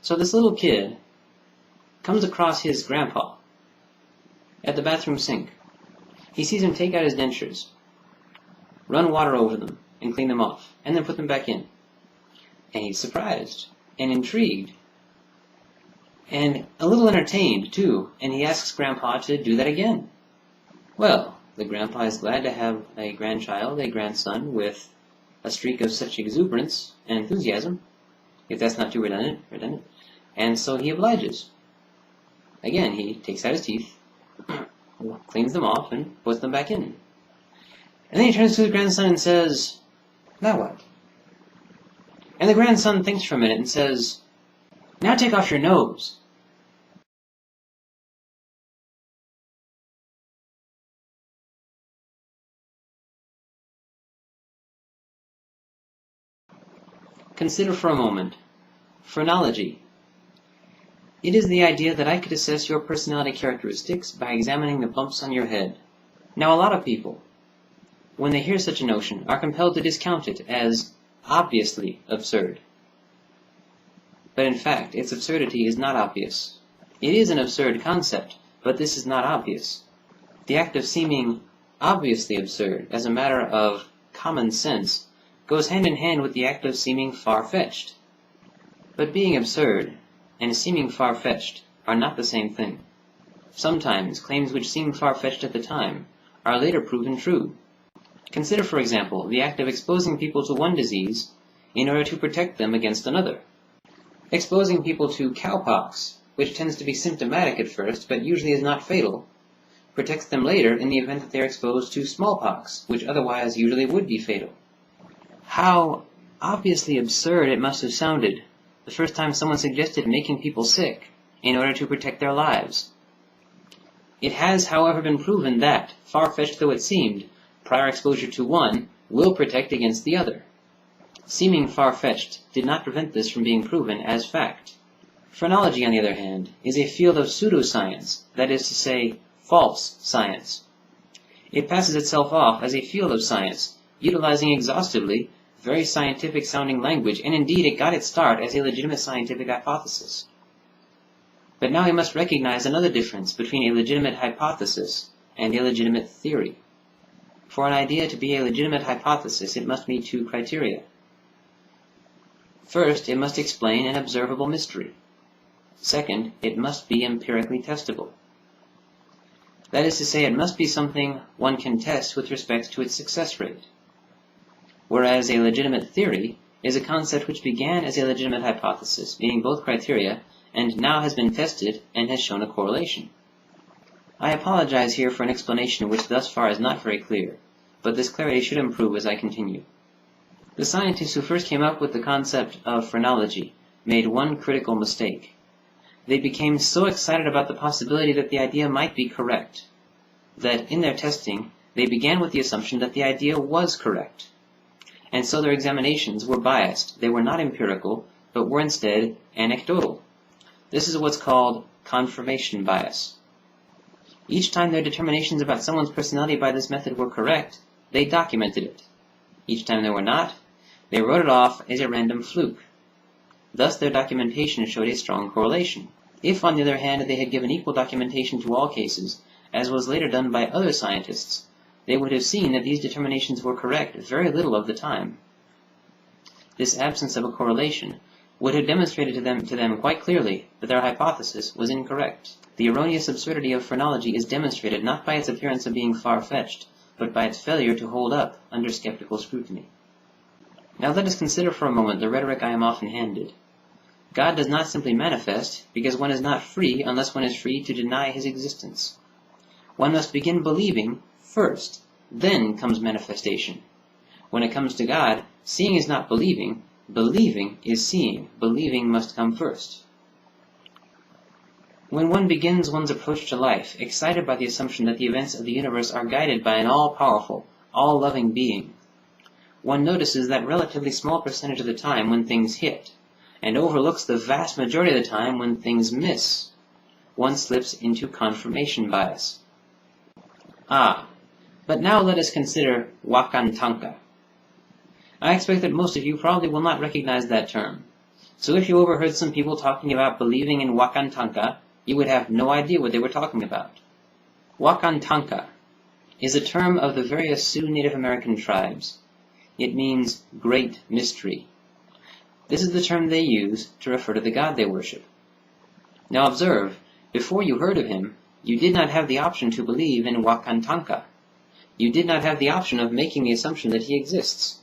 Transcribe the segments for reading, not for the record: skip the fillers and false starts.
So this little kid comes across his grandpa at the bathroom sink. He sees him take out his dentures, run water over them, and clean them off, and then put them back in. And he's surprised and intrigued and a little entertained, too, and he asks Grandpa to do that again. Well, the Grandpa is glad to have a grandchild, a grandson, with a streak of such exuberance and enthusiasm, if that's not too redundant, and so he obliges. Again, he takes out his teeth, cleans them off, and puts them back in. And then he turns to his grandson and says, "Now what?" And the grandson thinks for a minute and says, "Now take off your nose." Consider for a moment phrenology. It is the idea that I could assess your personality characteristics by examining the bumps on your head. Now, a lot of people, when they hear such a notion, are compelled to discount it as obviously absurd. But in fact, its absurdity is not obvious. It is an absurd concept, but this is not obvious. The act of seeming obviously absurd, as a matter of common sense, goes hand in hand with the act of seeming far-fetched. But being absurd and seeming far-fetched are not the same thing. Sometimes claims which seem far-fetched at the time are later proven true. Consider, for example, the act of exposing people to one disease in order to protect them against another. Exposing people to cowpox, which tends to be symptomatic at first but usually is not fatal, protects them later in the event that they are exposed to smallpox, which otherwise usually would be fatal. How obviously absurd it must have sounded the first time someone suggested making people sick in order to protect their lives. It has, however, been proven that, far-fetched though it seemed, prior exposure to one will protect against the other. Seeming far-fetched did not prevent this from being proven as fact. Phrenology, on the other hand, is a field of pseudoscience, that is to say, false science. It passes itself off as a field of science, utilizing exhaustively very scientific-sounding language, and indeed it got its start as a legitimate scientific hypothesis. But now we must recognize another difference between a legitimate hypothesis and a legitimate theory. For an idea to be a legitimate hypothesis, it must meet two criteria. First, it must explain an observable mystery. Second, it must be empirically testable. That is to say, it must be something one can test with respect to its success rate. Whereas a legitimate theory is a concept which began as a legitimate hypothesis, meaning both criteria, and now has been tested and has shown a correlation. I apologize here for an explanation which thus far is not very clear, but this clarity should improve as I continue. The scientists who first came up with the concept of phrenology made one critical mistake. They became so excited about the possibility that the idea might be correct, that in their testing they began with the assumption that the idea was correct. And so their examinations were biased. They were not empirical, but were instead anecdotal. This is what's called confirmation bias. Each time their determinations about someone's personality by this method were correct, they documented it. Each time they were not, they wrote it off as a random fluke. Thus their documentation showed a strong correlation. If, on the other hand, they had given equal documentation to all cases, as was later done by other scientists, they would have seen that these determinations were correct very little of the time. This absence of a correlation would have demonstrated to them quite clearly that their hypothesis was incorrect. The erroneous absurdity of phrenology is demonstrated not by its appearance of being far-fetched, but by its failure to hold up under skeptical scrutiny. Now let us consider for a moment the rhetoric I am often handed. God does not simply manifest, because one is not free unless one is free to deny his existence. One must begin believing first, then comes manifestation. When it comes to God, seeing is not believing, believing is seeing. Believing must come first. When one begins one's approach to life, excited by the assumption that the events of the universe are guided by an all-powerful, all-loving being, one notices that relatively small percentage of the time when things hit, and overlooks the vast majority of the time when things miss. One slips into confirmation bias. But now let us consider wakantanka. I expect that most of you probably will not recognize that term. So if you overheard some people talking about believing in Wakantanka, you would have no idea what they were talking about. Wakantanka is a term of the various Sioux Native American tribes. It means great mystery. This is the term they use to refer to the god they worship. Now observe, before you heard of him, you did not have the option to believe in Wakantanka. You did not have the option of making the assumption that he exists.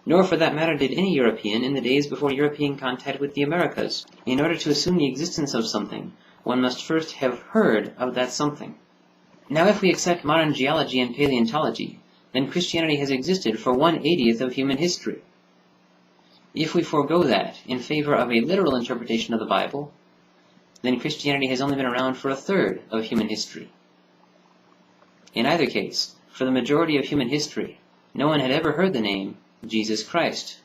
Nor for that matter did any European in the days before European contact with the Americas. In order to assume the existence of something, one must first have heard of that something. Now if we accept modern geology and paleontology, then Christianity has existed for 1/80th of human history. If we forego that in favor of a literal interpretation of the Bible, then Christianity has only been around for 1/3 of human history. In either case, for the majority of human history, no one had ever heard the name Jesus Christ,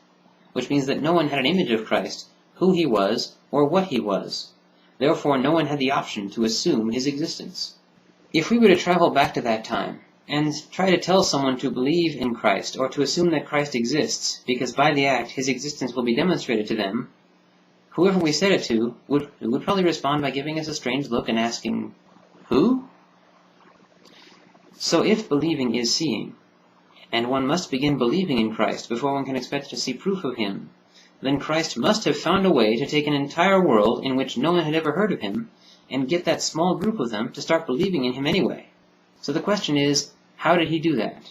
which means that no one had an image of Christ, who he was, or what he was. Therefore, no one had the option to assume his existence. If we were to travel back to that time, and try to tell someone to believe in Christ, or to assume that Christ exists, because by the act his existence will be demonstrated to them, whoever we said it to would probably respond by giving us a strange look and asking, "Who?" So if believing is seeing, and one must begin believing in Christ before one can expect to see proof of him, then Christ must have found a way to take an entire world in which no one had ever heard of him, and get that small group of them to start believing in him anyway. So the question is, how did he do that?